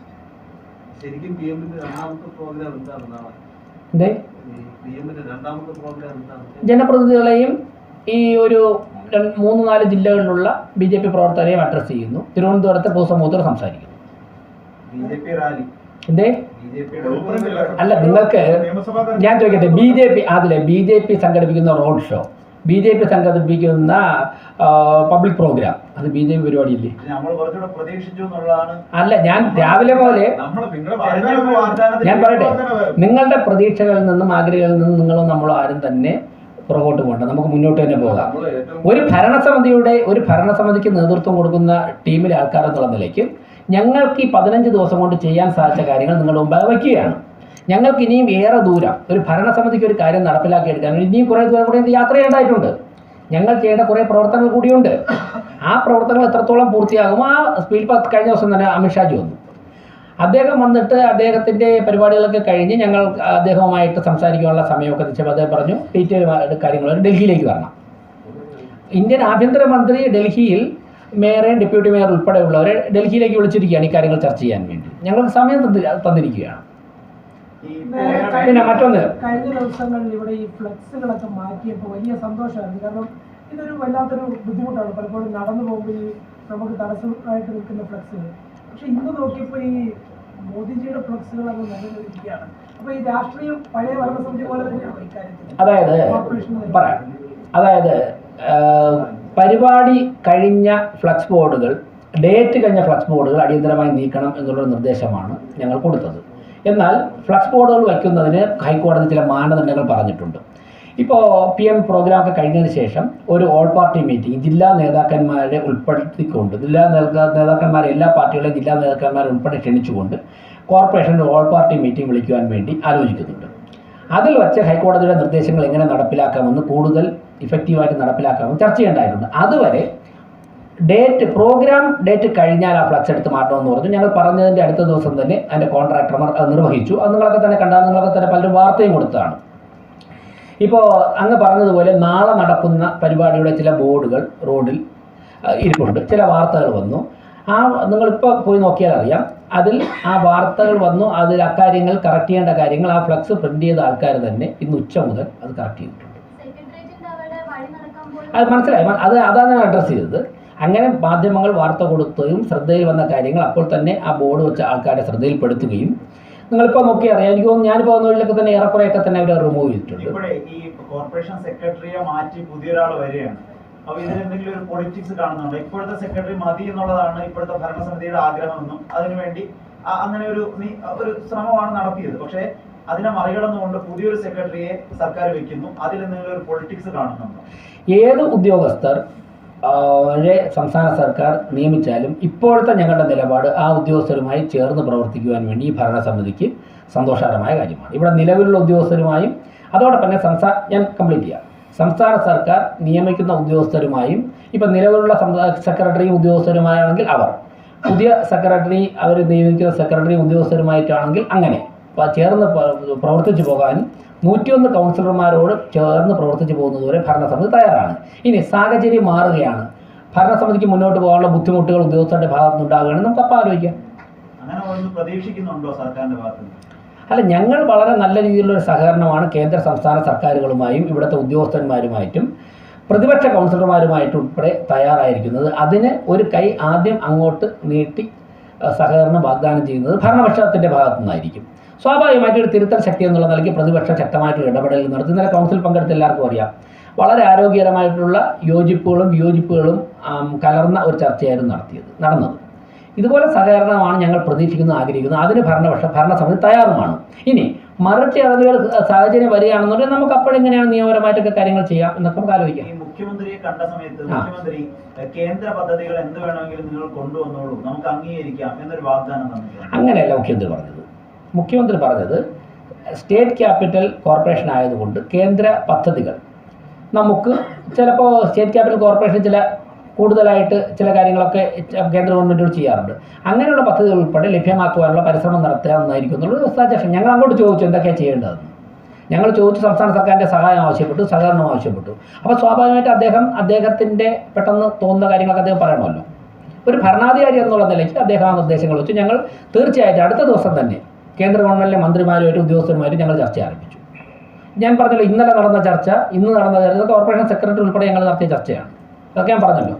ജനപ്രതിനിധികളെയും ഈ ഒരു 3-4 ജില്ലകളിലുള്ള BJP പ്രവർത്തകരെയും അഡ്രസ് ചെയ്യുന്നു. തിരുവനന്തപുരത്തെ പൊതുസമൂഹത്തോട് സംസാരിക്കുന്നു. അല്ല, നിങ്ങൾക്ക് ഞാൻ ചോദിക്കട്ടെ, BJP സംഘടിപ്പിക്കുന്ന റോഡ് ഷോ, BJP സംഘടിപ്പിക്കുന്ന പബ്ലിക് പ്രോഗ്രാം, അത് BJP പരിപാടിയില്ലേ? അല്ല, ഞാൻ രാവിലെ പോലെ ഞാൻ പറയട്ടെ, നിങ്ങളുടെ പ്രതീക്ഷകളിൽ നിന്നും ആഗ്രഹങ്ങളിൽ നിന്നും നിങ്ങളും നമ്മളോ ആരും തന്നെ പുറകോട്ട് പോകണ്ട. നമുക്ക് മുന്നോട്ട് തന്നെ പോകാം. ഒരു ഭരണസമിതിക്ക് നേതൃത്വം കൊടുക്കുന്ന ടീമിലെ ആൾക്കാരെന്നുള്ള നിലയ്ക്ക് ഞങ്ങൾക്ക് ഈ 15 ദിവസം കൊണ്ട് ചെയ്യാൻ സാധിച്ച കാര്യങ്ങൾ നിങ്ങളുടെ മുമ്പാകെ വയ്ക്കുകയാണ്. ഞങ്ങൾക്ക് ഇനിയും ഏറെ ദൂരം ഒരു ഭരണസമിതിക്ക് ഒരു കാര്യം നടപ്പിലാക്കിയെടുക്കാൻ ഇനിയും കുറേ ദൂരം കൂടി യാത്ര ചെയ്യേണ്ടതായിട്ടുണ്ട്. ഞങ്ങൾ ചെയ്യേണ്ട കുറേ പ്രവർത്തനങ്ങൾ കൂടിയുണ്ട്. ആ പ്രവർത്തനങ്ങൾ എത്രത്തോളം പൂർത്തിയാകും ആ സ്പീഡ് പാത്ത് കഴിഞ്ഞ ദിവസം തന്നെ അമിത്ഷാജി വന്നു. അദ്ദേഹം വന്നിട്ട് അദ്ദേഹത്തിൻ്റെ പരിപാടികളൊക്കെ കഴിഞ്ഞ് ഞങ്ങൾ അദ്ദേഹവുമായിട്ട് സംസാരിക്കാനുള്ള സമയമൊക്കെ നിശ്ചയം അദ്ദേഹം പറഞ്ഞു ഡീറ്റെയിൽ കാര്യങ്ങൾ ഡൽഹിയിലേക്ക് വരണം. ഇന്ത്യൻ ആഭ്യന്തരമന്ത്രി ഡൽഹിയിൽ മേയറേയും ഡെപ്യൂട്ടി മേയർ ഉൾപ്പെടെയുള്ളവരെ ഡൽഹിയിലേക്ക് വിളിച്ചിരിക്കുകയാണ് ഈ കാര്യങ്ങൾ ചർച്ച ചെയ്യാൻ വേണ്ടി. ഞങ്ങൾക്ക് സമയം തന്നിരിക്കുകയാണ്. പിന്നെ മറ്റൊന്ന്, കഴിഞ്ഞ ദിവസങ്ങളിൽ ഇവിടെ ഈ ഫ്ലെക്സുകളൊക്കെ മാറ്റിയപ്പോൾ വലിയ സന്തോഷമായിരുന്നു. കാരണം ഇതൊരു വല്ലാത്തൊരു ബുദ്ധിമുട്ടാണ് പലപ്പോഴും നടന്നു പോകുമ്പോൾ ഈ നമുക്ക് തടസ്സമായിട്ട് നിൽക്കുന്ന ഫ്ലെക്സുകൾ. പക്ഷെ ഇന്ന് നോക്കിയപ്പോൾ ഈ മോദിജിയുടെ ഫ്ലെക്സുകൾ അങ്ങ് നിലനിൽക്കുകയാണ്. അപ്പോൾ ഈ രാഷ്ട്രീയം പഴയ ഭരണസമിതി പോലെ തന്നെയാണ് ഇക്കാര്യത്തിൽ. അതായത് പരിപാടി കഴിഞ്ഞ ഫ്ലക്സ് ബോർഡുകൾ, ഡേറ്റ് കഴിഞ്ഞ ഫ്ലക്സ് ബോർഡുകൾ അടിയന്തരമായി നീക്കണം എന്നുള്ളൊരു നിർദ്ദേശമാണ് ഞങ്ങൾ കൊടുത്തത്. എന്നാൽ ഫ്ലക്സ് ബോർഡുകൾ വയ്ക്കുന്നതിന് ഹൈക്കോടതി ചില മാനദണ്ഡങ്ങൾ പറഞ്ഞിട്ടുണ്ട്. ഇപ്പോൾ PM പ്രോഗ്രാമൊക്കെ കഴിഞ്ഞതിന് ശേഷം ഒരു ഓൾ പാർട്ടി മീറ്റിംഗ് ജില്ലാ നേതാക്കന്മാരെ ഉൾപ്പെടുത്തിക്കൊണ്ട്, ജില്ലാ നേതാക്കന്മാരെ എല്ലാ പാർട്ടികളെയും ജില്ലാ നേതാക്കന്മാരെ ഉൾപ്പെടെ ക്ഷണിച്ചുകൊണ്ട് കോർപ്പറേഷൻ്റെ ഓൾ പാർട്ടി മീറ്റിംഗ് വിളിക്കുവാൻ വേണ്ടി ആലോചിക്കുന്നുണ്ട്. അതിൽ വച്ച് ഹൈക്കോടതിയുടെ നിർദ്ദേശങ്ങൾ എങ്ങനെ നടപ്പിലാക്കാമെന്ന്, കൂടുതൽ ഇഫക്റ്റീവായിട്ട് നടപ്പിലാക്കാമെന്ന് ചർച്ച ചെയ്യേണ്ടതായിട്ടുണ്ട്. അതുവരെ പ്രോഗ്രാം ഡേറ്റ് കഴിഞ്ഞാൽ ആ ഫ്ലക്സ് എടുത്ത് മാറ്റണമെന്ന് പറഞ്ഞു. ഞങ്ങൾ പറഞ്ഞതിൻ്റെ അടുത്ത ദിവസം തന്നെ അതിൻ്റെ കോൺട്രാക്ടർമാർ അത് നിർവഹിച്ചു. അത് നിങ്ങളൊക്കെ തന്നെ കണ്ടാൽ, നിങ്ങളൊക്കെ തന്നെ പലരും വാർത്തയും കൊടുത്തതാണ്. ഇപ്പോൾ അങ്ങ് പറഞ്ഞതുപോലെ നാളെ നടക്കുന്ന പരിപാടിയുടെ ചില ബോർഡുകൾ റോഡിൽ ഇരിപ്പുണ്ട്. ചില വാർത്തകൾ വന്നു. നിങ്ങളിപ്പോൾ പോയി നോക്കിയാൽ അറിയാം. അതിൽ ആ വാർത്തകൾ വന്നു. അതിൽ അക്കാര്യങ്ങൾ കറക്റ്റ് ചെയ്യേണ്ട കാര്യങ്ങൾ ആ ഫ്ലക്സ് പ്രിന്റ് ചെയ്ത ആൾക്കാർ തന്നെ ഇന്ന് ഉച്ച മുതൽ അത് കറക്റ്റ് ചെയ്തിട്ടുണ്ട്. അത് മനസ്സിലായി. അതാണ് ഞാൻ അഡ്രസ്സ് ചെയ്തത്. അങ്ങനെ മാധ്യമങ്ങൾ വാർത്ത കൊടുക്കുകയും ശ്രദ്ധയിൽ വന്ന കാര്യങ്ങൾ അപ്പോൾ തന്നെ ആ ബോർഡ് വെച്ച ആൾക്കാരുടെ ശ്രദ്ധയിൽപ്പെടുത്തുകയും, നിങ്ങളിപ്പോൾ നോക്കി അറിയാം, എനിക്ക് തോന്നുന്നു ഞാനിപ്പോൾ വന്നതിലൊക്കെ തന്നെ ഏറെക്കുറെയൊക്കെ തന്നെ അവർ റിമൂവ് ചെയ്തിട്ടുണ്ട്. ഇവിടെ ഈ കോർപ്പറേഷൻ സെക്രട്ടറിയെ മാറ്റി പുതിയൊരാൾ വരികയാണ്. അപ്പോൾ ഇതിൽ എന്തെങ്കിലും ഒരു പൊളിറ്റിക്സ് കാണുന്നുണ്ടോ? ഇപ്പോഴത്തെ സെക്രട്ടറി മതി എന്നുള്ളതാണ് ഇപ്പോഴത്തെ ഭരണസമിതിയുടെ ആഗ്രഹമെന്നും അതിനുവേണ്ടി അങ്ങനെ ഒരു ശ്രമമാണ് നടത്തിയത്. പക്ഷേ അതിനെ മറികടന്നുകൊണ്ട് പുതിയൊരു സെക്രട്ടറിയെ സർക്കാർ വെക്കുന്നു. അതിൽ എന്തെങ്കിലും ഒരു പൊളിറ്റിക്സ് കാണുന്നുണ്ടോ? ഏത് ഉദ്യോഗസ്ഥർ സംസ്ഥാന സർക്കാർ നിയമിച്ചാലും ഇപ്പോഴത്തെ ഞങ്ങളുടെ നിലപാട് ആ ഉദ്യോഗസ്ഥരുമായി ചേർന്ന് പ്രവർത്തിക്കുവാൻ വേണ്ടി ഈ ഭരണസമിതിക്ക് സന്തോഷകരമായ കാര്യമാണ്. ഇവിടെ നിലവിലുള്ള ഉദ്യോഗസ്ഥരുമായും അതോടൊപ്പം തന്നെ ഞാൻ കംപ്ലീറ്റ് ചെയ്യാം. സംസ്ഥാന സർക്കാർ നിയമിക്കുന്ന ഉദ്യോഗസ്ഥരുമായും ഇപ്പം നിലവിലുള്ള സെക്രട്ടറി ഉദ്യോഗസ്ഥരുമായാണെങ്കിൽ അവർ, പുതിയ സെക്രട്ടറി അവർ നിയമിക്കുന്ന സെക്രട്ടറി ഉദ്യോഗസ്ഥരുമായിട്ടാണെങ്കിൽ അങ്ങനെ ചേർന്ന് പ്രവർത്തിച്ചു പോകാനും 101 കൗൺസിലർമാരോട് ചേർന്ന് പ്രവർത്തിച്ചു പോകുന്നതുവരെ ഭരണസമിതി തയ്യാറാണ്. ഇനി സാഹചര്യം മാറുകയാണ്, ഭരണസമിതിക്ക് മുന്നോട്ട് പോകാനുള്ള ബുദ്ധിമുട്ടുകൾ ഉദ്യോഗസ്ഥരുടെ ഭാഗത്ത് നിന്നുണ്ടാകുകയാണെങ്കിൽ നമുക്ക് അപ്പം ആലോചിക്കാം. അങ്ങനെ ഒന്ന് പ്രതീക്ഷിക്കുന്നുണ്ടോ സർക്കാരിൻ്റെ ഭാഗത്ത്? അല്ല, ഞങ്ങൾ വളരെ നല്ല രീതിയിലുള്ള സഹകരണമാണ് കേന്ദ്ര സംസ്ഥാന സർക്കാരുകളുമായും ഇവിടുത്തെ ഉദ്യോഗസ്ഥന്മാരുമായിട്ടും പ്രതിപക്ഷ കൗൺസിലർമാരുമായിട്ടും ഉൾപ്പെടെ തയ്യാറായിരിക്കുന്നത്. അതിന് ഒരു കൈ ആദ്യം അങ്ങോട്ട് നീട്ടി സഹകരണം വാഗ്ദാനം ചെയ്യുന്നത് ഭരണപക്ഷത്തിൻ്റെ ഭാഗത്തു നിന്നായിരിക്കും. സ്വാഭാവികമായിട്ടൊരു തിരുത്തൽ ശക്തി എന്നുള്ള നിലയ്ക്ക് പ്രതിപക്ഷം ശക്തമായിട്ടുള്ള ഇടപെടൽ നടത്തി. ഇന്നലെ കൗൺസിൽ പങ്കെടുത്ത എല്ലാവർക്കും അറിയാം, വളരെ ആരോഗ്യകരമായിട്ടുള്ള യോജിപ്പുകളും വിയോജിപ്പുകളും കലർന്ന ഒരു ചർച്ചയായിരുന്നു നടന്നത്. ഇതുപോലെ സഹകരണമാണ് ഞങ്ങൾ പ്രതീക്ഷിക്കുന്നത്, ആഗ്രഹിക്കുന്നത്. അതിന് ഭരണസമിതി തയ്യാറുമാണ്. ഇനി മറിച്ച് അതിലൊരു സാഹചര്യം വരികയാണെന്നുണ്ടെങ്കിൽ നമുക്ക് അപ്പോഴെങ്ങനെയാണ് നിയമപരമായിട്ടൊക്കെ കാര്യങ്ങൾ ചെയ്യാം എന്നൊക്കെ നമുക്ക് ആലോചിക്കാം. മുഖ്യമന്ത്രിയെ കണ്ട സമയത്ത് മുഖ്യമന്ത്രി കേന്ദ്ര പദ്ധതികൾ എന്ത് വേണമെങ്കിലും നിങ്ങൾ കൊണ്ടുവന്നോളൂ, നമുക്ക് അംഗീകരിക്കാം എന്നൊരു വാഗ്ദാനം തന്നിട്ടുണ്ട്. അങ്ങനെയല്ല മുഖ്യമന്ത്രി പറഞ്ഞത് സ്റ്റേറ്റ് ക്യാപിറ്റൽ കോർപ്പറേഷൻ ആയതുകൊണ്ട് കേന്ദ്ര പദ്ധതികൾ നമുക്ക് ചിലപ്പോൾ സ്റ്റേറ്റ് ക്യാപിറ്റൽ കോർപ്പറേഷൻ കൂടുതലായിട്ട് ചില കാര്യങ്ങളൊക്കെ കേന്ദ്ര ഗവൺമെൻറ്റുകൾ ചെയ്യാറുണ്ട്. അങ്ങനെയുള്ള പദ്ധതികൾ ഉൾപ്പെടെ ലഭ്യമാക്കുവാനുള്ള പരിശ്രമം നടത്താമെന്നായിരിക്കും എന്നുള്ളൊരു സജഷൻ. ഞങ്ങൾ അങ്ങോട്ട് ചോദിച്ചു എന്തൊക്കെയാണ് ചെയ്യേണ്ടതെന്ന്. ഞങ്ങൾ ചോദിച്ചു, സംസ്ഥാന സർക്കാരിൻ്റെ സഹായം ആവശ്യപ്പെട്ടു, സഹകരണം ആവശ്യപ്പെട്ടു. അപ്പോൾ സ്വാഭാവികമായിട്ട് അദ്ദേഹത്തിൻ്റെ പെട്ടെന്ന് തോന്നുന്ന കാര്യങ്ങളൊക്കെ അദ്ദേഹം പറയണമല്ലോ. ഒരു ഭരണാധികാരി എന്നുള്ള നിലയ്ക്ക് അദ്ദേഹം ആ നിർദ്ദേശങ്ങൾ വെച്ചു. ഞങ്ങൾ തീർച്ചയായിട്ടും അടുത്ത ദിവസം തന്നെ കേന്ദ്ര ഗവൺമെൻറ്റിലെ മന്ത്രിമാരുമായിട്ട് ഉദ്യോഗസ്ഥരുമായിട്ട് ഞങ്ങൾ ചർച്ച ആരംഭിച്ചു. ഞാൻ പറഞ്ഞല്ലോ, ഇന്നലെ നടന്ന ചർച്ച, ഇന്ന് നടന്ന ചർച്ച കോർപ്പറേഷൻ സെക്രട്ടറി ഉൾപ്പെടെ ഞങ്ങൾ നടത്തിയ ചർച്ചയാണ്. അതൊക്കെ ഞാൻ പറഞ്ഞല്ലോ.